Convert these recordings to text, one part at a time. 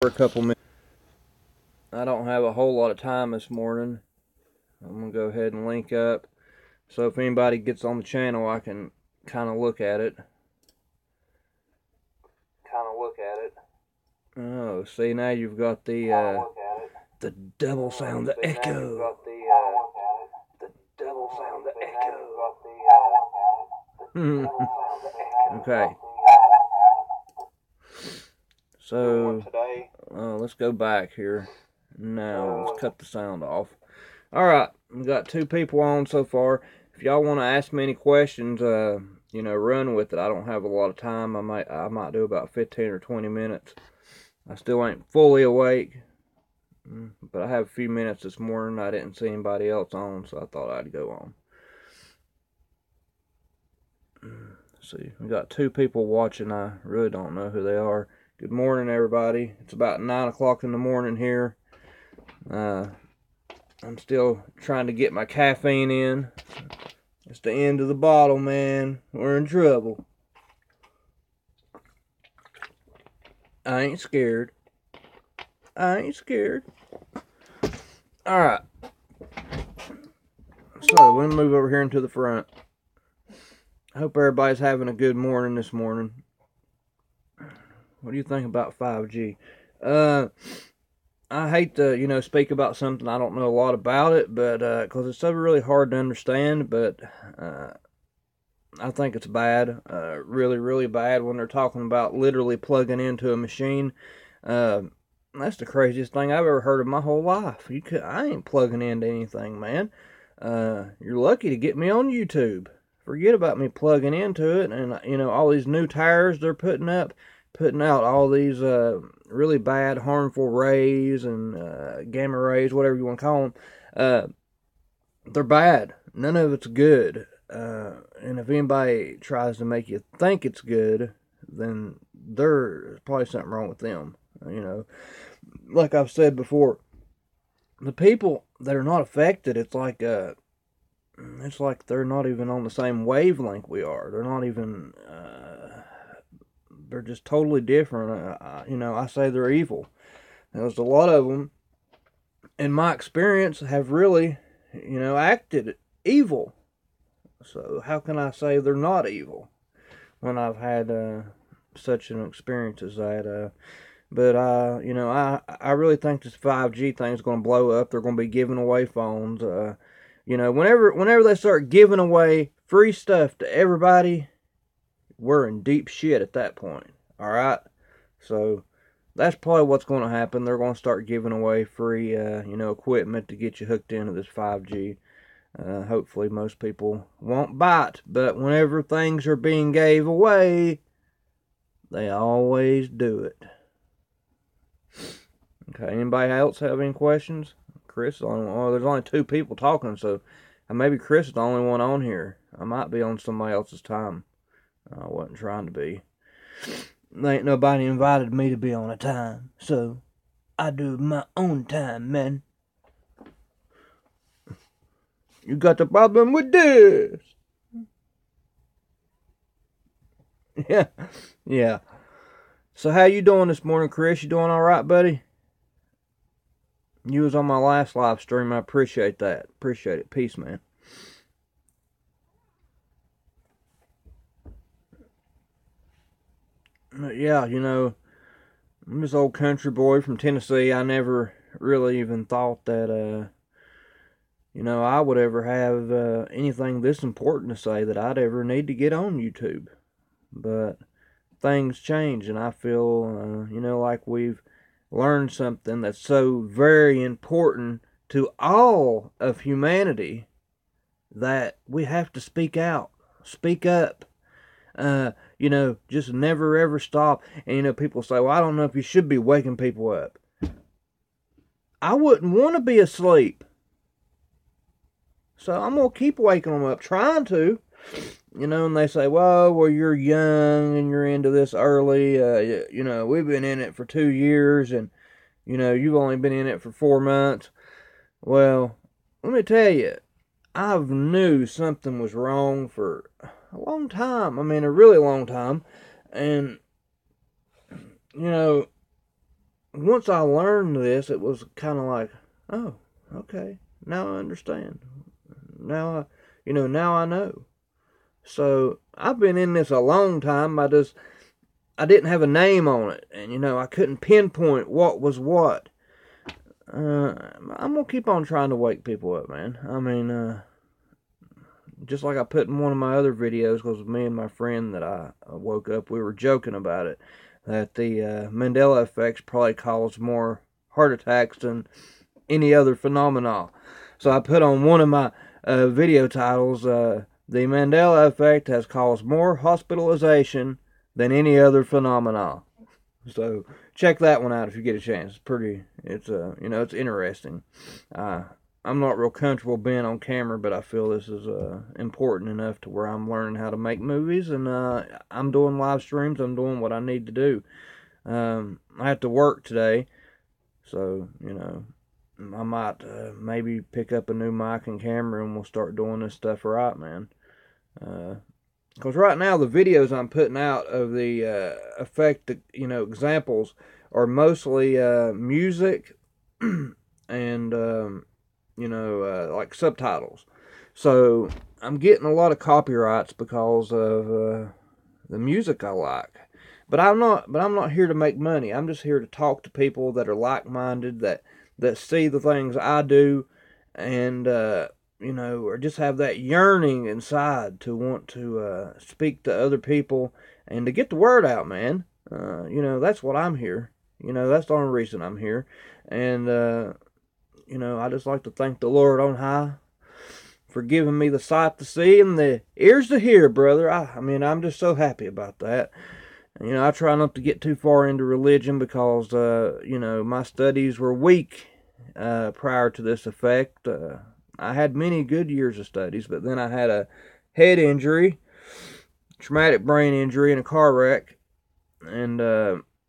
For a couple minutes. I don't have a whole lot of time this morning. I'm going to go ahead and link up. So if anybody gets on the channel, I can kind of look at it. Oh, see, now you've got the double sound, the echo. The double sound, the echo. Okay. So, let's go back here. Now, let's cut the sound off. Alright, we've got 2 people on so far. If y'all want to ask me any questions, run with it. I don't have a lot of time. I might do about 15 or 20 minutes. I still ain't fully awake, but I have a few minutes this morning. I didn't see anybody else on, so I thought I'd go on. Let's see, we got 2 people watching. I really don't know who they are. Good morning, everybody. It's about 9 o'clock in the morning here. I'm still trying to get my caffeine in. It's the end of the bottle, man. We're in trouble. I ain't scared. Alright. So, let me move over here into the front. I hope everybody's having a good morning this morning. What do you think about 5G? I hate to, speak about something I don't know a lot about it, but because it's so really hard to understand, but I think it's bad, really, really bad when they're talking about literally plugging into a machine. That's the craziest thing I've ever heard of my whole life. I ain't plugging into anything, man. You're lucky to get me on YouTube. Forget about me plugging into it, and all these new tires they're putting out all these really bad, harmful rays and gamma rays, whatever you want to call them. They're bad. None of it's good. And if anybody tries to make you think it's good, then there's probably something wrong with them. Like I've said before, the people that are not affected, it's like they're not even on the same wavelength we are. They're not even. They're just totally different. I say they're evil. There's a lot of them, in my experience, have really, acted evil. So how can I say they're not evil when I've had such an experience as that? But I really think this 5G thing is going to blow up. They're going to be giving away phones. Whenever they start giving away free stuff to everybody, we're in deep shit at that point. All right, so that's probably what's going to happen. They're going to start giving away free, equipment to get you hooked into this 5G. Hopefully, most people won't bite, but whenever things are being gave away, they always do it. Okay, anybody else have any questions? Chris, there's only 2 people talking, so maybe Chris is the only one on here. I might be on somebody else's time. I wasn't trying to be. There ain't nobody invited me to be on a time, so I do my own time, man. You got the problem with this? Yeah. So how you doing this morning, Chris? You doing all right, buddy? You was on my last live stream. I appreciate that. Appreciate it. Peace, man. Yeah, I'm this old country boy from Tennessee. I never really even thought that, I would ever have anything this important to say that I'd ever need to get on YouTube. But things change, and I feel, like we've learned something that's so very important to all of humanity that we have to speak out, speak up. Just never ever stop. And people say, well, I don't know if you should be waking people up. I wouldn't want to be asleep. So I'm going to keep waking them up, trying to. And they say, well, you're young and you're into this early. We've been in it for 2 years and, you've only been in it for 4 months. Well, let me tell you, I've knew something was wrong for a long time. I mean, a really long time. And, once I learned this, it was kind of like, oh, okay, now I understand. Now now I know. So I've been in this a long time. I didn't have a name on it, and I couldn't pinpoint what was what. I'm gonna keep on trying to wake people up, man. I mean, just like I put in one of my other videos, because me and my friend that I woke up, we were joking about it, that the Mandela Effect's probably caused more heart attacks than any other phenomena. So I put on one of my video titles, the Mandela Effect has caused more hospitalization than any other phenomena. So check that one out if you get a chance. It's interesting. I'm not real comfortable being on camera, but I feel this is important enough to where I'm learning how to make movies, and I'm doing live streams. I'm doing what I need to do. I have to work today, so I might maybe pick up a new mic and camera, and we'll start doing this stuff right, man. Because right now the videos I'm putting out of the effect, examples are mostly music and like subtitles. So I'm getting a lot of copyrights because of the music I like. But I'm not here to make money. I'm just here to talk to people that are like-minded, that see the things I do, and or just have that yearning inside to want to speak to other people and to get the word out, man. That's what I'm here. That's the only reason I'm here. And I just like to thank the Lord on high for giving me the sight to see and the ears to hear, brother. I mean, I'm just so happy about that. I try not to get too far into religion because, my studies were weak prior to this effect. I had many good years of studies, but then I had a head injury, traumatic brain injury in a car wreck, and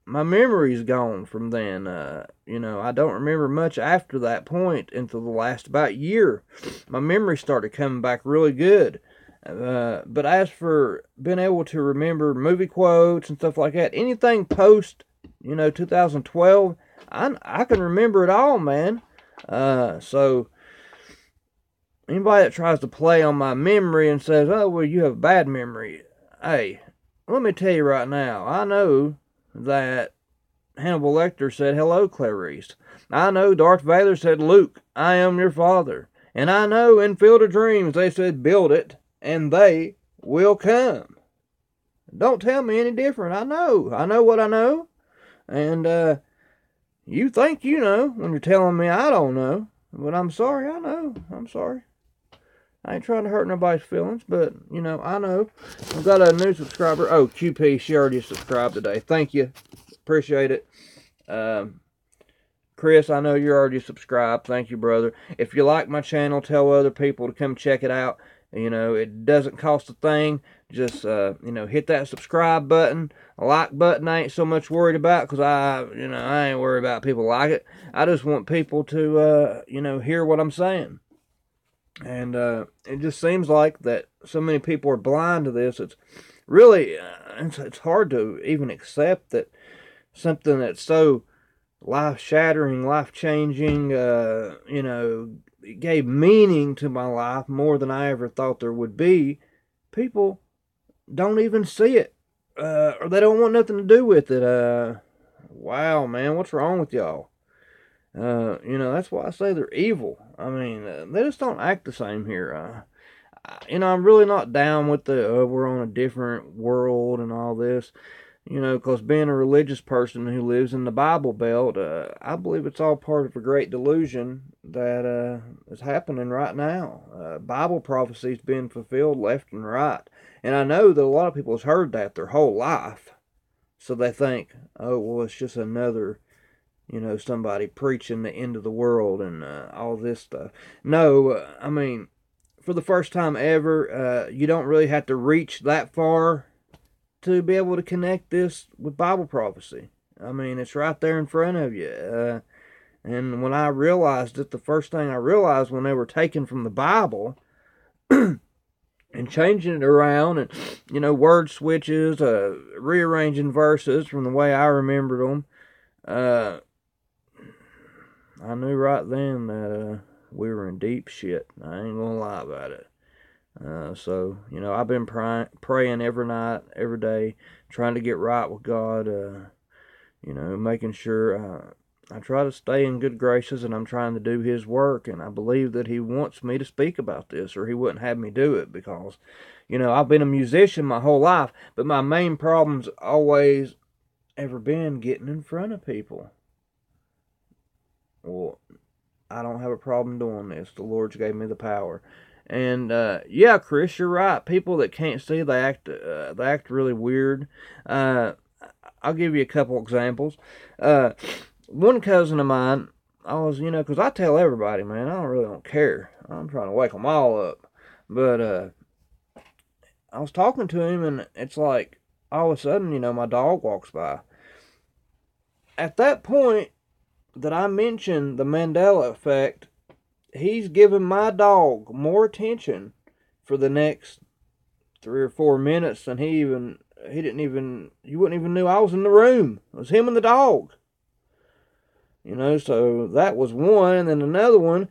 my memory's gone from then. I don't remember much after that point until the last about year. My memory started coming back really good. But as for being able to remember movie quotes and stuff like that, anything post, 2012, I can remember it all, man. So anybody that tries to play on my memory and says, oh, well, you have bad memory. Hey, let me tell you right now, I know that Hannibal Lecter said, hello, Clarice. I know Darth Vader said, Luke, I am your father. And I know in Field of Dreams they said, build it, and they will come. Don't tell me any different. I know what I know. And you think you know when you're telling me I don't know. But I'm sorry, I know. I'm sorry. I ain't trying to hurt nobody's feelings, but, I know. I've got a new subscriber. Oh, QP, she already subscribed today. Thank you. Appreciate it. Chris, I know you're already subscribed. Thank you, brother. If you like my channel, tell other people to come check it out. It doesn't cost a thing. Just, hit that subscribe button. A like button I ain't so much worried about because I ain't worried about people like it. I just want people to, hear what I'm saying. And it just seems like that so many people are blind to this. It's really, it's hard to even accept that something that's so life-shattering, life-changing, it gave meaning to my life more than I ever thought there would be. People don't even see it, or they don't want nothing to do with it. Wow, man, what's wrong with y'all? That's why I say they're evil. I mean, they just don't act the same here. I'm really not down with the we're on a different world and all this. Because being a religious person who lives in the Bible Belt, I believe it's all part of a great delusion that is happening right now. Bible prophecies being fulfilled left and right. And I know that a lot of people have heard that their whole life. So they think, oh, well, it's just another, somebody preaching the end of the world and all this stuff. No, I mean, for the first time ever, you don't really have to reach that far to be able to connect this with Bible prophecy. I mean, it's right there in front of you. And when I realized it, the first thing I realized when they were taken from the Bible and changing it around and, word switches, rearranging verses from the way I remembered them, I knew right then that we were in deep shit. I ain't gonna lie about it. So, I've been praying every night, every day, trying to get right with God, making sure I try to stay in good graces, and I'm trying to do His work, and I believe that He wants me to speak about this, or He wouldn't have me do it, because, I've been a musician my whole life, but my main problem's always ever been getting in front of people. Well, I don't have a problem doing this. The Lord's gave me the power. And yeah, Chris, you're right. People that can't see, they act really weird. I'll give you a couple examples. One cousin of mine, I was, because I tell everybody, man, I don't care. I'm trying to wake them all up. But I was talking to him, and it's like all of a sudden, my dog walks by. At that point that I mentioned the Mandela Effect, he's giving my dog more attention for the next 3 or 4 minutes than you wouldn't even knew I was in the room. It was him and the dog. So that was one. And then another one,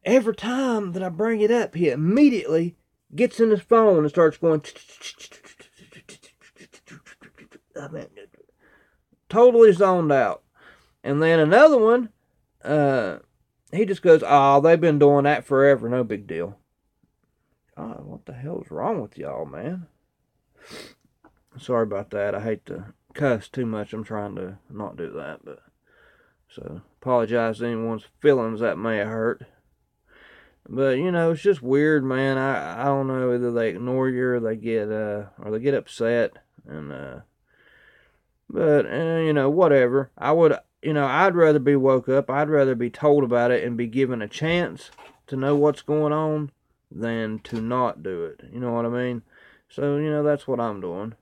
every time that I bring it up, he immediately gets in his phone and starts going, I mean, totally zoned out. And then another one, he just goes, oh, they've been doing that forever, no big deal. God, what the hell is wrong with y'all, man? Sorry about that. I hate to cuss too much. I'm trying to not do that, but so apologize to anyone's feelings that may have hurt. But it's just weird, man. I don't know, either they ignore you or they get upset, and but whatever. I'd rather be woke up. I'd rather be told about it and be given a chance to know what's going on than to not do it. You know what I mean? So, that's what I'm doing.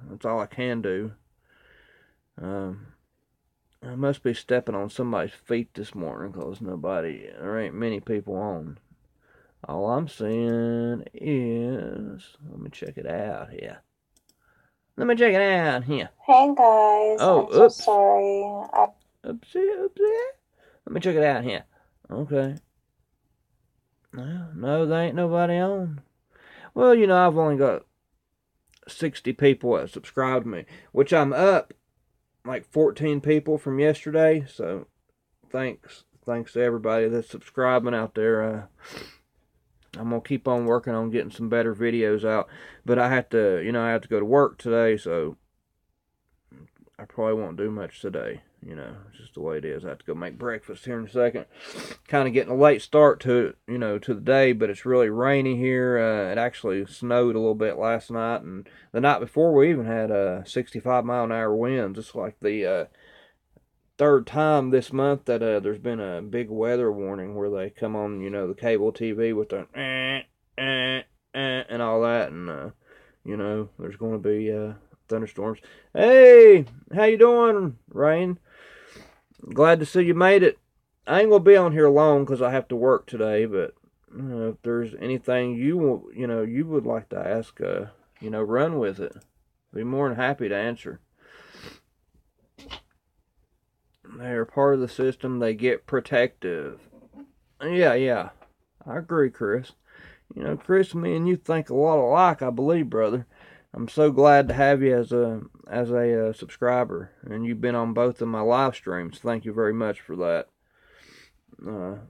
That's all I can do. I must be stepping on somebody's feet this morning, because there ain't many people on. All I'm seeing is, let me check it out here. Let me check it out here. Hey guys, Oh, I'm so oops. sorry. Oopsie. Let me check it out here. Okay. No, there ain't nobody on. Well, I've only got 60 people that subscribe to me, which I'm up like 14 people from yesterday. So thanks to everybody that's subscribing out there. I'm gonna keep on working on getting some better videos out, but I have to go to work today, so I probably won't do much today. It's just the way it is. I have to go make breakfast here in a second. Kind of getting a late start to to the day, but it's really rainy here. It actually snowed a little bit last night, and the night before we even had 65-mile-an-hour winds. It's like the third time this month that there's been a big weather warning where they come on, the cable TV with the and all that, and there's going to be thunderstorms. Hey, how you doing, Rain? Glad to see you made it. I ain't gonna be on here long because I have to work today, but if there's anything you would like to ask, run with it. Be more than happy to answer. They're part of the system. They get protective. Yeah. I agree, Chris. Chris, me and you think a lot alike, I believe, brother. I'm so glad to have you as a subscriber, and you've been on both of my live streams. Thank you very much for that.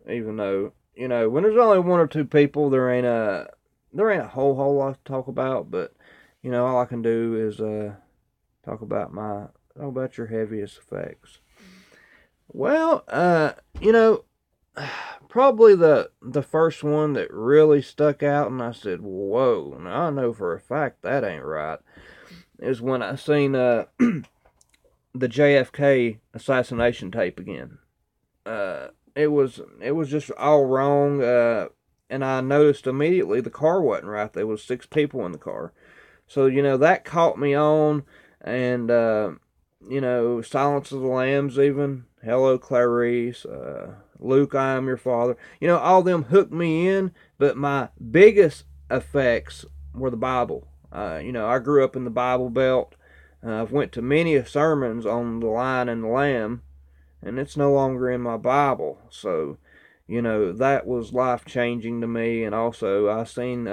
Even though when there's only one or two people, there ain't a whole lot to talk about. But all I can do is talk about your heaviest effects. Well, probably the first one that really stuck out, and I said, "Whoa!" Now I know for a fact that ain't right. Is when I seen the JFK assassination tape again. It was just all wrong, and I noticed immediately the car wasn't right. There was 6 people in the car, so that caught me on, and Silence of the Lambs, even Hello Clarice, Luke, I Am Your Father. All them hooked me in, but my biggest effects were the Bible. I grew up in the Bible Belt. I've went to many sermons on the Lion and the Lamb, and it's no longer in my Bible. So, that was life changing to me. And also, I seen,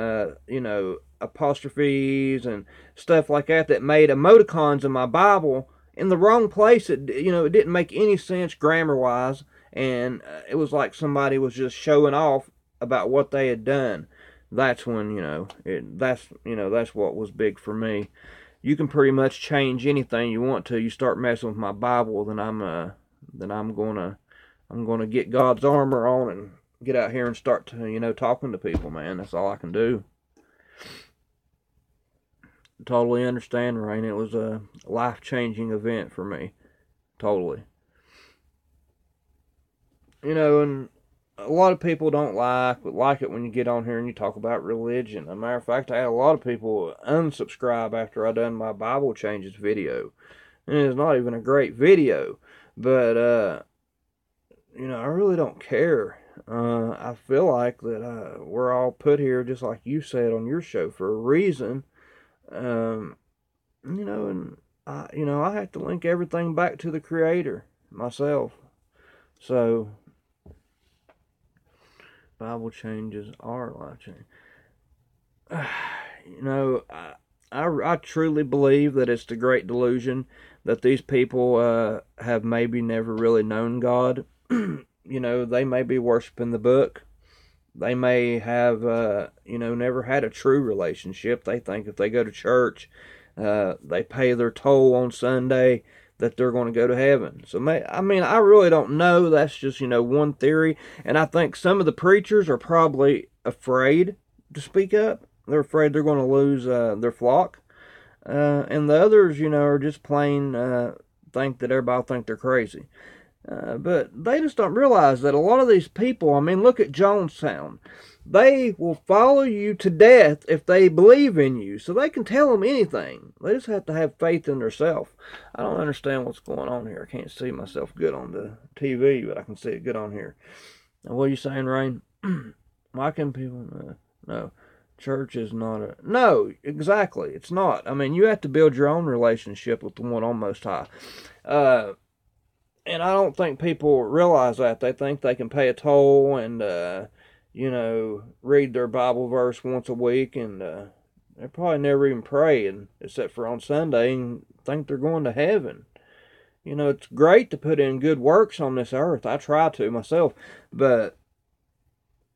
apostrophes and stuff like that made emoticons in my Bible in the wrong place. It didn't make any sense grammar wise, and it was like somebody was just showing off about what they had done. That's when that's what was big for me. You can pretty much change anything you want to. You start messing with my Bible, then I'm gonna get God's armor on and get out here and start to talking to people, man. That's all I can do. Totally understand, Rain. It was a life changing event for me. Totally. And a lot of people don't like it when you get on here and you talk about religion. As a matter of fact, I had a lot of people unsubscribe after I done my Bible changes video. And it's not even a great video. But I really don't care. I feel like that we're all put here, just like you said on your show, for a reason. Um, and I have to link everything back to the Creator myself. So, Bible changes are life changing. I truly believe that it's the great delusion that these people have maybe never really known God. They may be worshiping the book. They may have, never had a true relationship. They think if they go to church, they pay their toll on Sunday, that they're going to go to heaven. So, I really don't know. That's just, one theory. And I think some of the preachers are probably afraid to speak up. They're afraid they're going to lose their flock. And the others, are just plain think that everybody think they're crazy. But they just don't realize that a lot of these people, look at Jonestown. They will follow you to death if they believe in you. So they can tell them anything. They just have to have faith in themselves. I don't understand what's going on here. I can't see myself good on the TV, but I can see it good on here. Now, what are you saying, Rain? Why can people... no. Church is not a... No, exactly. It's not. You have to build your own relationship with the one on Most High. And I don't think people realize that. They think they can pay a toll and, read their Bible verse once a week, and they probably never even pray, except for on Sunday, and think they're going to heaven. It's great to put in good works on this earth. I try to myself, but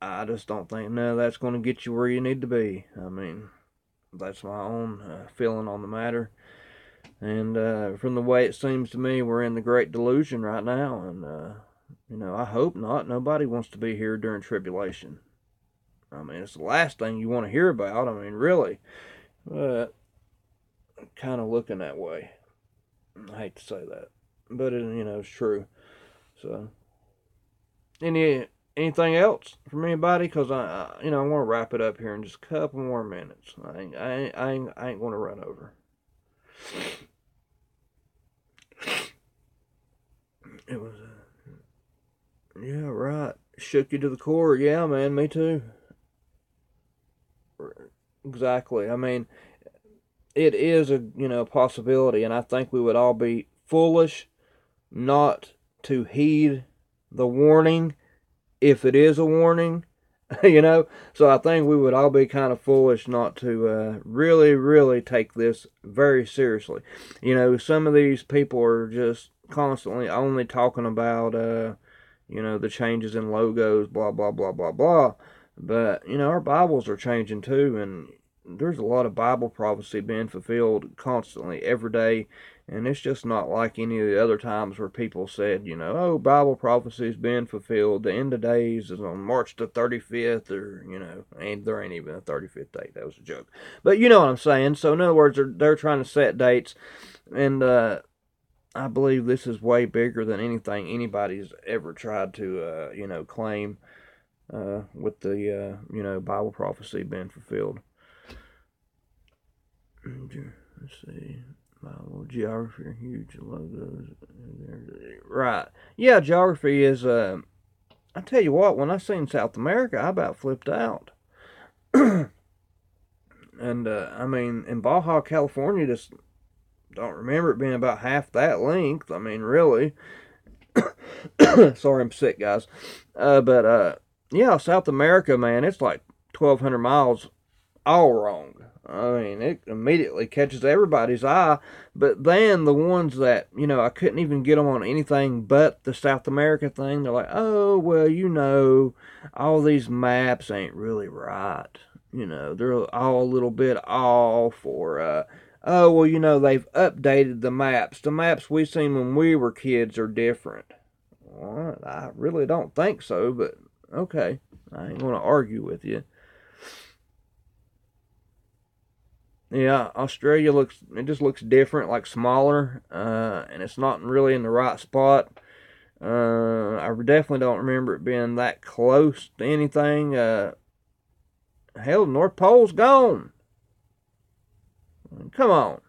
I just don't think that's going to get you where you need to be. That's my own feeling on the matter. And from the way it seems to me, we're in the great delusion right now. And, I hope not. Nobody wants to be here during tribulation. It's the last thing you want to hear about. Really. But I'm kind of looking that way. I hate to say that. But, it's true. So, anything else from anybody? Because I want to wrap it up here in just a couple more minutes. I ain't going to run over. It was, yeah, right. Shook you to the core. Yeah, man, me too. Exactly. It is a possibility, and I think we would all be foolish not to heed the warning if it is a warning. So I think we would all be kind of foolish not to really, really take this very seriously. Some of these people are just constantly only talking about, the changes in logos, blah, blah, blah, blah, blah. But, our Bibles are changing too, and there's a lot of Bible prophecy being fulfilled constantly, every day. And it's just not like any of the other times where people said, oh, Bible prophecy is being fulfilled. The end of days is on March the 35th, or, and there ain't even a 35th date. That was a joke. But you know what I'm saying. So, in other words, they're trying to set dates. And I believe this is way bigger than anything anybody's ever tried to, claim with the, Bible prophecy being fulfilled. Let's see. Bible, geography, huge logos. Right. Yeah, geography is, I tell you what, when I seen South America, I about flipped out. And, in Baja, California, just don't remember it being about half that length. Really. Sorry, I'm sick, guys. But yeah, South America, man, it's like 1,200 miles all wrong. I mean, it immediately catches everybody's eye. But then the ones that, I couldn't even get them on anything but the South America thing, they're like, oh, well, all these maps ain't really right. They're all a little bit off, or, oh, well, they've updated the maps. The maps we seen when we were kids are different. Well, I really don't think so, but okay. I ain't going to argue with you. Yeah, Australia just looks different, like smaller, and it's not really in the right spot. I definitely don't remember it being that close to anything. Hell, the North Pole's gone. Come on,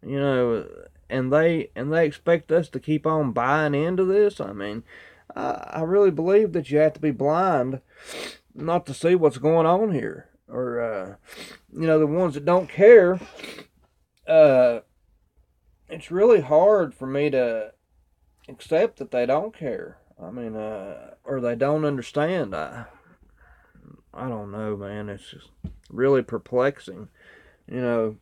you know, and they expect us to keep on buying into this. I mean, I really believe that you have to be blind not to see what's going on here, or the ones that don't care. Uh, it's really hard for me to accept that they don't care. I mean, or they don't understand. I don't know, man. It's just really perplexing. You know,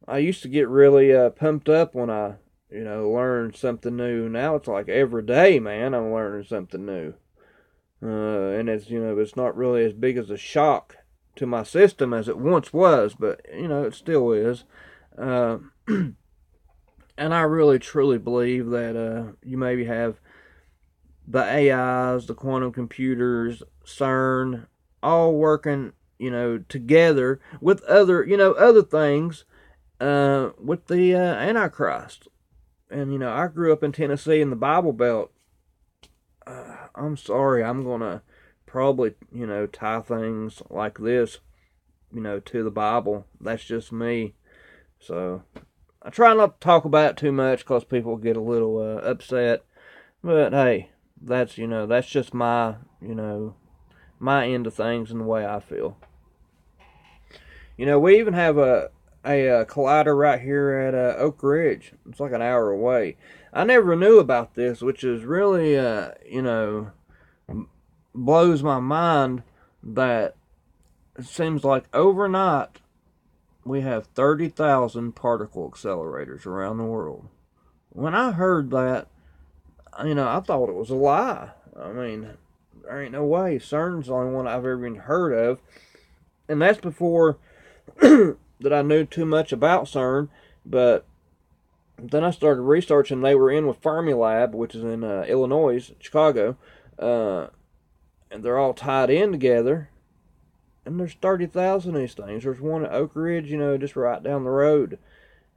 I used to get really pumped up when I, learned something new. Now it's like every day, man, I'm learning something new. And it's not really as big as a shock to my system as it once was, but, it still is. Uh, and I really truly believe that you maybe have the AIs, the quantum computers, CERN, all working, together with other things, with the Antichrist. And, I grew up in Tennessee in the Bible Belt. I'm sorry, I'm going to probably, tie things like this, to the Bible. That's just me. So, I try not to talk about it too much because people get a little upset. But hey, that's just my end of things and the way I feel. We even have a collider right here at Oak Ridge. It's like an hour away. I never knew about this, which is really, blows my mind that it seems like overnight we have 30,000 particle accelerators around the world. When I heard that, I thought it was a lie. I mean, there ain't no way. CERN's the only one I've ever even heard of. And that's before that I knew too much about CERN. But then I started researching. They were in with Fermilab, which is in Illinois, Chicago. And they're all tied in together. And there's 30,000 of these things. There's one at Oak Ridge, just right down the road.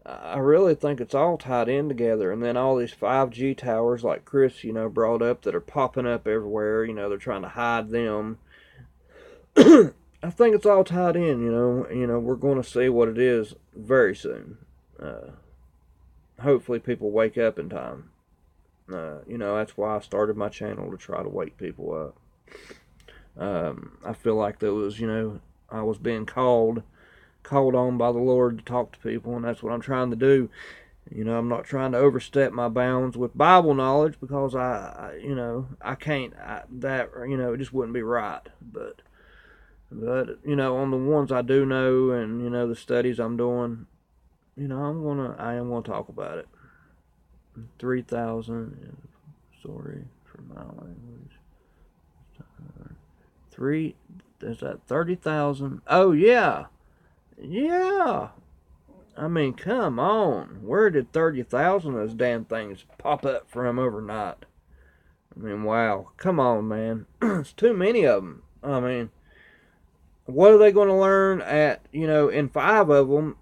I really think it's all tied in together. And then all these 5G towers, like Chris, brought up, that are popping up everywhere. They're trying to hide them. I think it's all tied in. We're going to see what it is very soon. Hopefully, people wake up in time. That's why I started my channel, to try to wake people up. I feel like there was, I was being called on by the Lord to talk to people, and that's what I'm trying to do. I'm not trying to overstep my bounds with Bible knowledge, because I can't, it just wouldn't be right. But on the ones I do know, and, the studies I'm doing, I am gonna talk about it. 3,000, sorry for my language. Is that 30,000? Oh, yeah. Yeah. I mean, come on. Where did 30,000 of those damn things pop up from overnight? I mean, wow. Come on, man. It's too many of them. I mean, what are they going to learn in 5 of them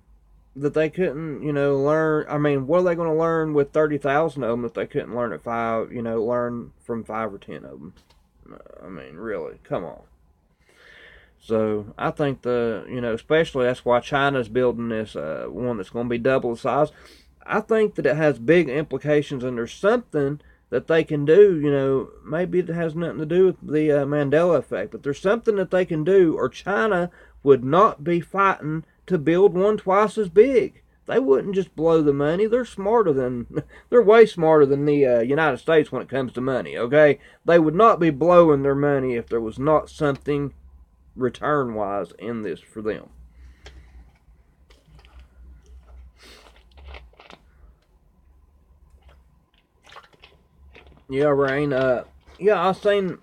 that they couldn't, learn? I mean, what are they going to learn with 30,000 of them that they couldn't learn at 5, learn from 5 or 10 of them? I mean, really, come on. So I think especially that's why China's building this one that's going to be double the size. I think that it has big implications, and there's something that they can do. Maybe it has nothing to do with the Mandela Effect, but there's something that they can do, or China would not be fighting to build one twice as big. they wouldn't just blow the money. They're smarter than, they're way smarter than the United States when it comes to money, okay? They would not be blowing their money if there was not something return-wise in this for them. Yeah, Rain. Yeah, I seen.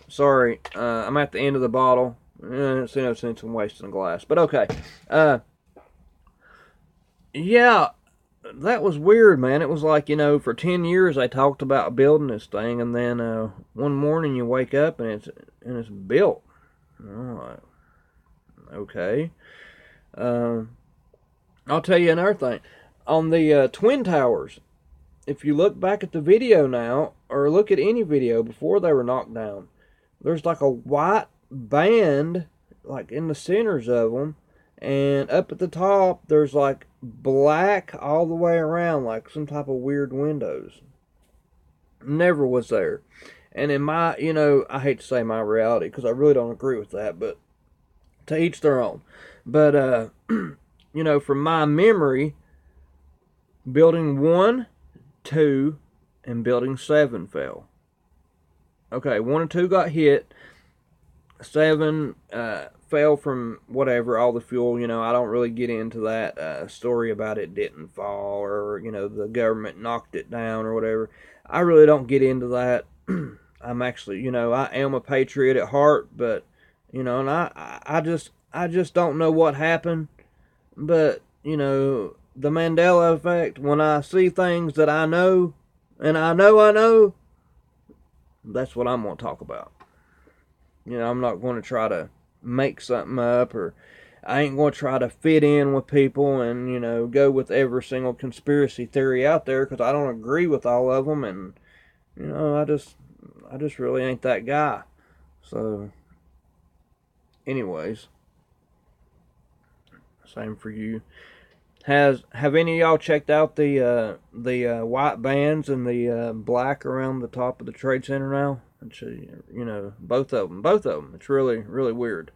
Sorry, I'm at the end of the bottle. It's no sense in wasting a glass, but okay. Uh, yeah, that was weird, man. It was like, for 10 years they talked about building this thing, and then one morning you wake up and it's built. Oh, okay. Um, I'll tell you another thing. On the Twin Towers, if you look back at the video now, or look at any video before they were knocked down, there's like a white band, like in the centers of them, and up at the top, there's like black all the way around, like some type of weird windows. Never was there. And in my, I hate to say my reality, because I really don't agree with that, but to each their own. But, from my memory, building 1, 2, and building 7 fell. Okay, 1 and 2 got hit. 7 fell from whatever, all the fuel. I don't really get into that story about it didn't fall, or, the government knocked it down or whatever. I really don't get into that. I'm actually, I am a patriot at heart, but, and I just don't know what happened. But, the Mandela Effect, when I see things that I know, and I know, that's what I'm going to talk about. I'm not going to try to make something up, or I ain't going to try to fit in with people and, go with every single conspiracy theory out there, because I don't agree with all of them, and, I just really ain't that guy. So, anyways, same for you. Have any of y'all checked out the white bands and the black around the top of the Trade Center now? It's, both of them. It's really, really weird.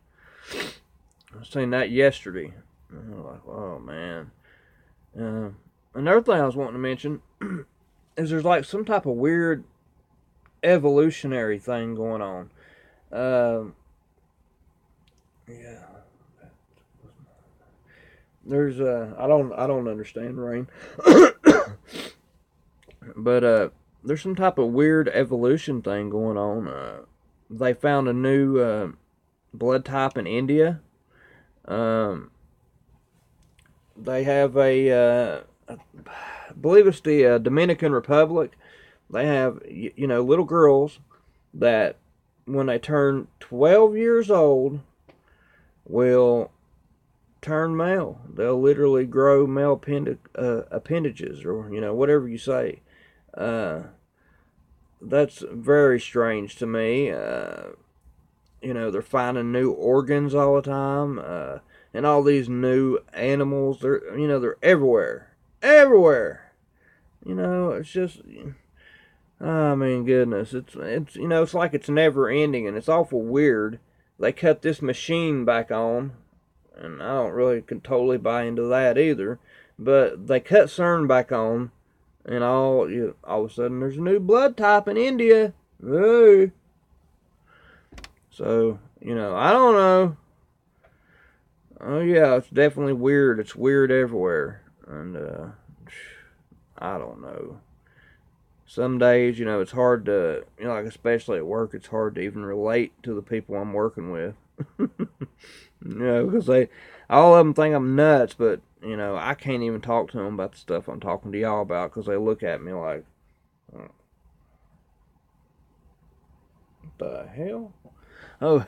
I seen that yesterday. I'm like, oh man. Another thing I was wanting to mention is there's like some type of weird evolutionary thing going on. Yeah. There's I don't understand, Rain. But there's some type of weird evolution thing going on. They found a new blood type in India. They have I believe it's the Dominican Republic. They have little girls that when they turn 12 years old will turn male. They'll literally grow male appendages, or whatever you say. That's very strange to me. They're finding new organs all the time, and all these new animals. They're everywhere, everywhere. It's just, I mean, goodness, it's like it's never ending, and it's awful weird. They cut this machine back on, and I don't really can totally buy into that either. But they cut CERN back on, and all of a sudden there's a new blood type in India. Hey. So, I don't know. Oh yeah, it's definitely weird. It's weird everywhere. And I don't know. Some days, it's hard to, like especially at work, it's hard to even relate to the people I'm working with. Because all of them think I'm nuts, but, I can't even talk to them about the stuff I'm talking to y'all about, because they look at me like, what the hell? Oh,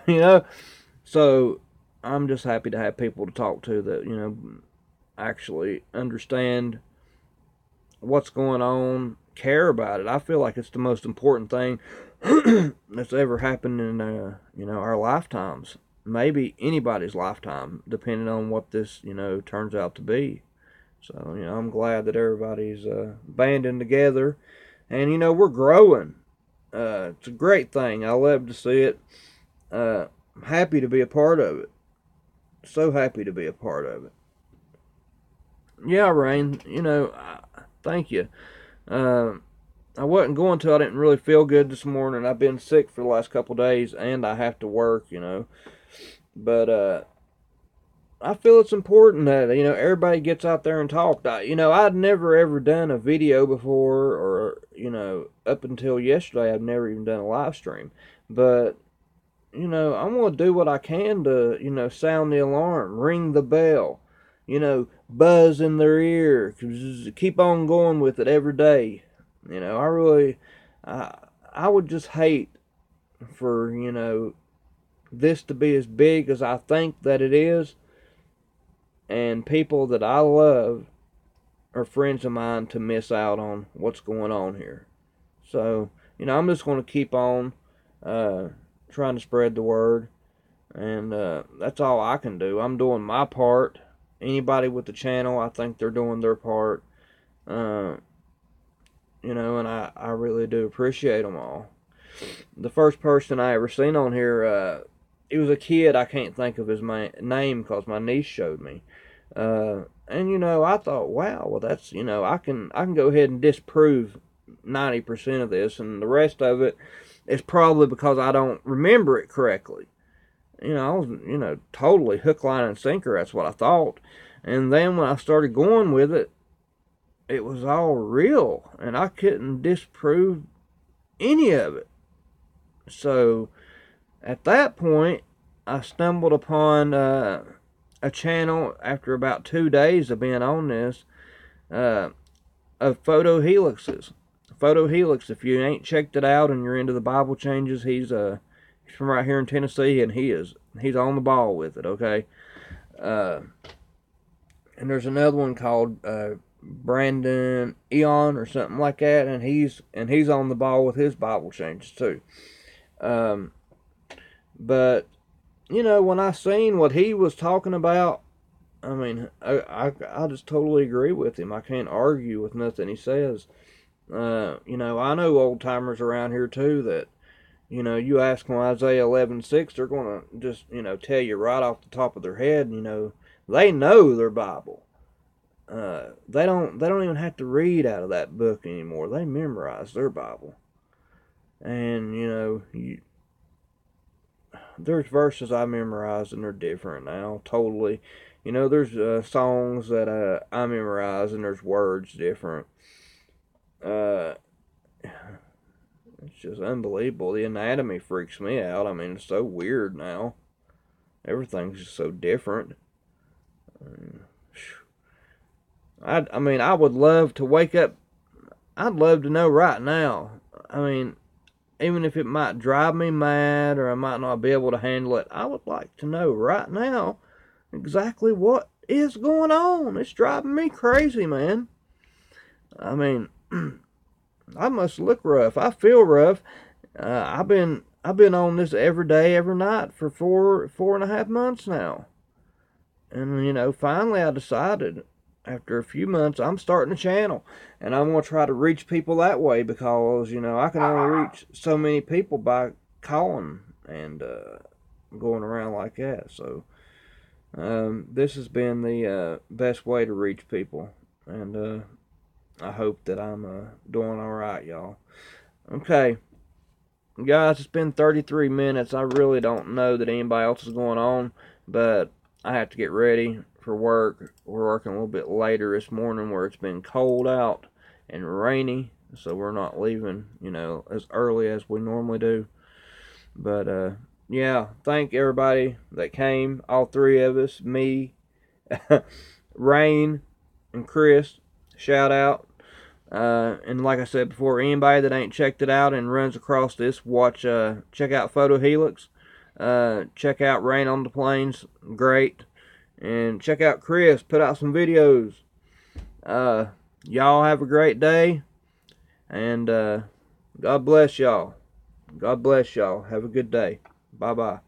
so I'm just happy to have people to talk to that, actually understand what's going on, care about it. I feel like it's the most important thing that's ever happened in, our lifetimes. Maybe anybody's lifetime, depending on what this, turns out to be. So, I'm glad that everybody's banding together. And, we're growing. It's a great thing. I love to see it. I'm happy to be a part of it. So happy to be a part of it. Yeah, Rain. Thank you. Uh, I wasn't going to. I didn't really feel good this morning. I've been sick for the last couple of days, and I have to work. But I feel it's important that everybody gets out there and talk. I'd never ever done a video before, or up until yesterday, I've never even done a live stream. But I'm gonna do what I can to sound the alarm, ring the bell, buzz in their ear, just keep on going with it every day. I really, I would just hate for this to be as big as I think that it is, and people that I love or friends of mine to miss out on what's going on here. So, I'm just going to keep on uh, trying to spread the word, and that's all I can do. I'm doing my part. Anybody with the channel, I think they're doing their part. Uh, and I really do appreciate them all. The first person I ever seen on here, it was a kid. I can't think of his name because my niece showed me. And I thought, wow, well that's I can go ahead and disprove 90% of this, and the rest of it is probably because I don't remember it correctly. I was totally hook, line, and sinker. That's what I thought, and then when I started going with it, it was all real, and I couldn't disprove any of it. So at that point, I stumbled upon a channel after about 2 days of being on this uh, of photo helixes. Photo helix. If you ain't checked it out and you're into the Bible changes, he's from right here in Tennessee, and he's on the ball with it. Okay, uh, and there's another one called Brandon Eon or something like that, and he's on the ball with his Bible changes too. Um, but when I seen what he was talking about, I mean, I just totally agree with him. I can't argue with nothing he says. I know old timers around here too that you ask them Isaiah 11:6, they're gonna just tell you right off the top of their head. They know their Bible. They don't even have to read out of that book anymore. They memorize their Bible, and there's verses I memorized and they're different now, totally. There's songs that I memorize and there's words different. Uh, it's just unbelievable. The anatomy freaks me out. I mean, it's so weird now. Everything's just so different. I mean, I would love to wake up. I'd love to know right now. I mean, even if it might drive me mad or I might not be able to handle it, I would like to know right now exactly what is going on. It's driving me crazy, man. I mean, I must look rough. I feel rough. I've been on this every day, every night for 4.5 months now, and finally I decided after a few months I'm starting a channel, and I'm gonna try to reach people that way because I can only reach so many people by calling and going around like that. So this has been the best way to reach people, and I hope that I'm doing all right, y'all. Okay, guys, it's been 33 minutes. I really don't know that anybody else is going on, but I have to get ready for work. We're working a little bit later this morning where it's been cold out and rainy, so we're not leaving, as early as we normally do. But yeah, thank everybody that came, all three of us, me, Rain, and Chris. Shout out. And like I said before, anybody that ain't checked it out and runs across this, check out Photo Helix. Check out Rain on the Plains, great. And check out Chris, put out some videos. Y'all have a great day, and God bless y'all. God bless y'all. Have a good day. Bye-bye.